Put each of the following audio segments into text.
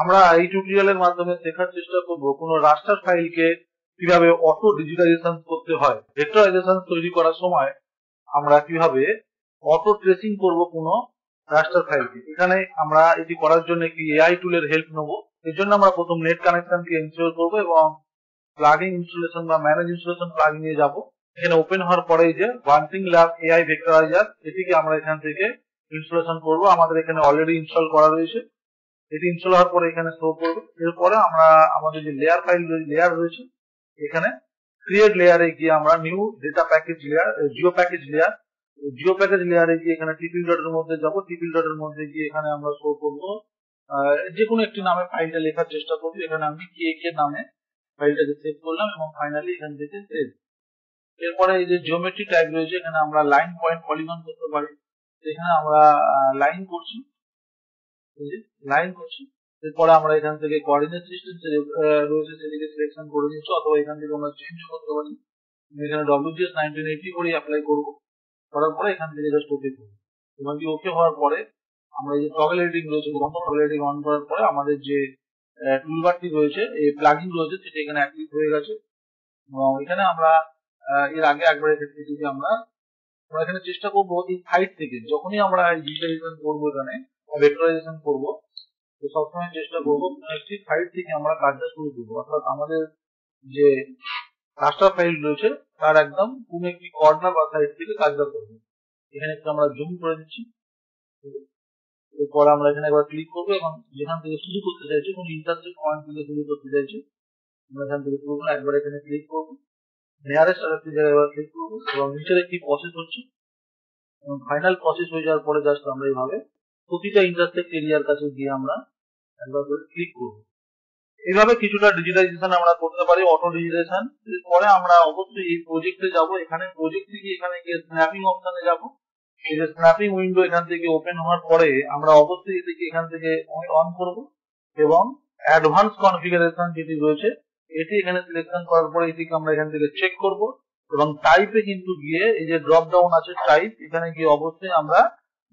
আমরা এই টিউটোরিয়ালের মাধ্যমে শেখার চেষ্টা করব কোনো রাস্টার ফাইলকে কিভাবে অটো ডিজিটাইজেশন করতে হয়। ভেক্টরাইজেশন তৈরি করার সময় আমরা কিভাবে অটো ট্রেসিং করব কোনো রাস্টার ফাইলকে। এখানে আমরা এটি করার জন্য কি এআই টুলের হেল্প নেব। এর জন্য আমরা প্রথম নেট কানেকশনকে ইনস্টল করব এবং প্লাগইন ইনস্টলেশন বা ম্যানেজ ইনস্টলেশন প্লাগইন নিয়ে যাব। এখানে ওপেন হওয়ার পরে যে ওয়ান্টিং ল্যাব এআই ভেক্টরাইজার এটিকে আমরা এখান থেকে ইনস্টলেশন করব। আমাদের এখানে অলরেডি ইনস্টল করা রয়েছে। এটি ইনস্টল হওয়ার পরে এখানে শো করবে। এরপরে আমরা আমাদের যে লেয়ার ফাইল লেয়ার রয়েছে এখানে ক্রিয়েট লেয়ারে গিয়ে আমরা new data package layer Jio package লেয়ারে গিয়ে এখানে টিপিল ডটের মধ্যে যাব। টিপিল ডটের মধ্যে গিয়ে এখানে আমরা শো করব যে কোনো একটি নামে ফাইলটা লেখার চেষ্টা করব। এখানে আমি কে নামে ফাইলটাকে সেভ করলাম এবং ফাইনালি এখান থেকে সেভ। এরপরে এই যে জিওমেট্রি টাইপ রয়েছে এখানে আমরা লাইন পয়েন্ট পলিগন করতে পারি। এখানে আমরা লাইন করছি। এরপরে আমরা এখান থেকে কোঅর্ডিনেট সিস্টেম রয়েছে সেটিকে সিলেকশন করে নিচ্ছি, অথবা এখান থেকে আমরা চেঞ্জ করতে পারি। এখানে WGS 1980 করে অ্যাপ্লাই করব। করার পরে এখান থেকে জাস্ট ওকে করব। এবং কি ওকে হওয়ার পরে আমরা এই যে টগল এডিটিং রয়েছে টগল এডিটিং অন করার পরে আমাদের যে টুলবারটি রয়েছে এই প্লাগইন রয়েছে সেটা এখানে অ্যাক্টিভ হয়ে গেছে। এবং এখানে আমরা এর আগে একবার এসেছি আমরা এখানে চেষ্টা করব এই সাইড থেকে যখনই আমরা ডিজিটাইজেশন করবো এখানে ভেক্টরাইজেশন করব তো সবসময় চেষ্টা করবো একটি সাইড থেকে আমরা কাজটা শুরু করবো। অর্থাৎ আমাদের যে রাস্টার ফাইল রয়েছে তার একদম কোন একটি কর্নার বা সাইড থেকে কাজটা করবো। এখানে একটু আমরা জুম করে দিচ্ছি। এরপর আমরা এখানে একবার ক্লিক করবো এবং যেখান থেকে শুরু করতে চাইছি কোন ইন্টারসেক্ট পয়েন্ট থেকে শুরু করতে চাইছি আমরা এখান থেকে শুরু করবো। একবার এখানে ক্লিক করবো, নিয়ারেস্ট আরেকটি জায়গায় এবার ক্লিক করবো এবং নিচের একটি প্রসেস হচ্ছে এবং ফাইনাল প্রসেস হয়ে যাওয়ার পরে জাস্ট আমরা এইভাবে প্রতিটা ইন্টারসেক্ট এরিয়ার কাছে গিয়ে আমরা একবার করে ক্লিক করবো। এইভাবে কিছুটা ডিজিটাইজেশন আমরা করতে পারি, অটো ডিজিটাইজেশন। এরপরে আমরা অবশ্যই এই প্রজেক্টে যাব। এখানে প্রজেক্ট থেকে এখানে গিয়ে স্ন্যাপিং অপশনে যাব। এই যে স্ন্যাপিং উইন্ডো এখান থেকে ওপেন হওয়ার পরে আমরা অবশ্যই এটিকে এখান থেকে অন করব এবং অ্যাডভান্স কনফিগারেশন যেটি রয়েছে এটি এখানে সিলেকশন করার পরে এটিকে আমরা এখান থেকে চেক করব এবং টাইপে কিন্তু গিয়ে এই যে ড্রপ ডাউন আছে টাইপ এখানে গিয়ে অবশ্যই আমরা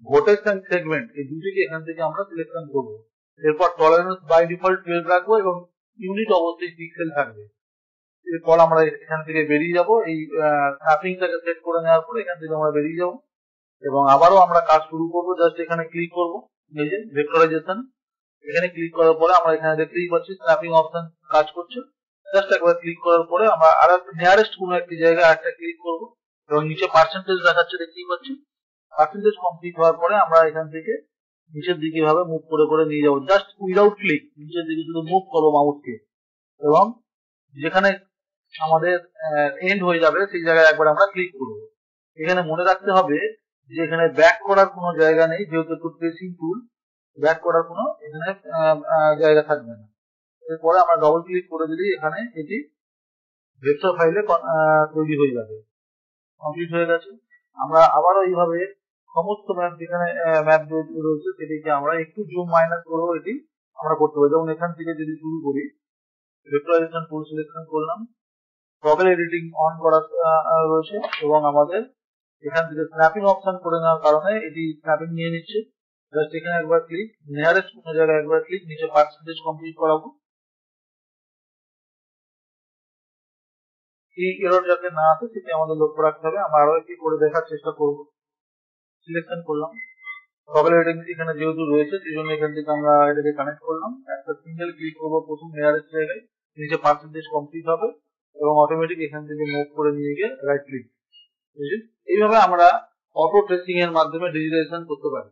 ভোটেজ এন্ড সেগমেন্ট এই দুটিকে এখান থেকে আমরা সিলেকশন করব। এরপর টলারেন্স বাই ডিফল্ট 12 রাখবো এবং ইউনিট অবশ্যই পিক্সেল থাকবে। এরপর আমরা এখান থেকে বেরিয়ে যাব। এই স্ন্যাপিংটাকে সেট করে নেওয়ার পর এখান থেকে আমরা বেরিয়ে যাব এবং আবারও আমরা কাজ শুরু করব। জাস্ট এখানে ক্লিক করব, এই যে ভেক্টরাইজেশন এখানে ক্লিক করার পরে আমরা এখানে দেখতেই পাচ্ছি স্ন্যাপিং অপশন কাজ করছে। জাস্ট একবার ক্লিক করার পরে আমরা আর একটা নিয়ারেস্ট কোনো একটি জায়গায় একটা ক্লিক করব এবং নিচে পার্সেন্টেজ দেখাচ্ছে দেখতেই পাচ্ছি। পার্সেন্টেজ কমপ্লিট হওয়ার পরে আমরা এখান থেকে নিচের দিকে ভাবে মুভ করে করে নিয়ে যাবো। জাস্ট উইদাউট ক্লিক নিচের দিকে শুধু মুভ করবো মাউসকে এবং যেখানে আমাদের এন্ড হয়ে যাবে সেই জায়গায় একবার আমরা ক্লিক করবো। এখানে মনে রাখতে হবে যে এখানে ব্যাক করার কোনো জায়গা নেই, যেহেতু একটু ট্রেসিং টুল ব্যাক করার কোনো এখানে জায়গা থাকবে না। এরপরে আমরা ডবল ক্লিক করে দিলেই এখানে এটি ভেক্টর ফাইলে তৈরি হয়ে যাবে, কমপ্লিট হয়ে গেছে। আমরা আবারও এইভাবে সমস্ত ম্যাপ যেখানে ম্যাপ রয়েছে সেটিকে আমরা একটু জুম মাইনাস করেও এটি আমরা করতে পারি। যেমন এখান থেকে যদি শুরু করি ভেক্টরাইজেশন টুল সিলেকশন করলাম, টগল এডিটিং অন করা রয়েছে এবং আমাদের এখান থেকে স্ন্যাপিং অপশন করে নেওয়ার কারণে এটি স্ন্যাপিং নিয়ে নিচ্ছে। জাস্ট এখানে একবার ক্লিক, নিয়ারেস্ট কোনো জায়গায় একবার ক্লিক, নিচে পার্সেন্টেজ কমপ্লিট করাবো। এই এরর যাতে না আসে সেটি আমাদের লক্ষ্য রাখতে হবে। আমরা আরো একটি করে দেখার চেষ্টা করব। সিলেকশন করলাম, টগল এডিটিং এখানে যেহেতু রয়েছে সেই জন্য এখান থেকে আমরা এটাকে কানেক্ট করলাম। একটা সিঙ্গেল ক্লিক করবো প্রথম নিয়ারেস্ট জায়গায়, নিচে পার্সেন্টেজ কমপ্লিট হবে এবং অটোমেটিক এখান থেকে মুভ করে নিয়ে গিয়ে রাইট ক্লিক। এইভাবে আমরা অটো ট্রেসিং এর মাধ্যমে ডিজিটাইজেশন করতে পারি।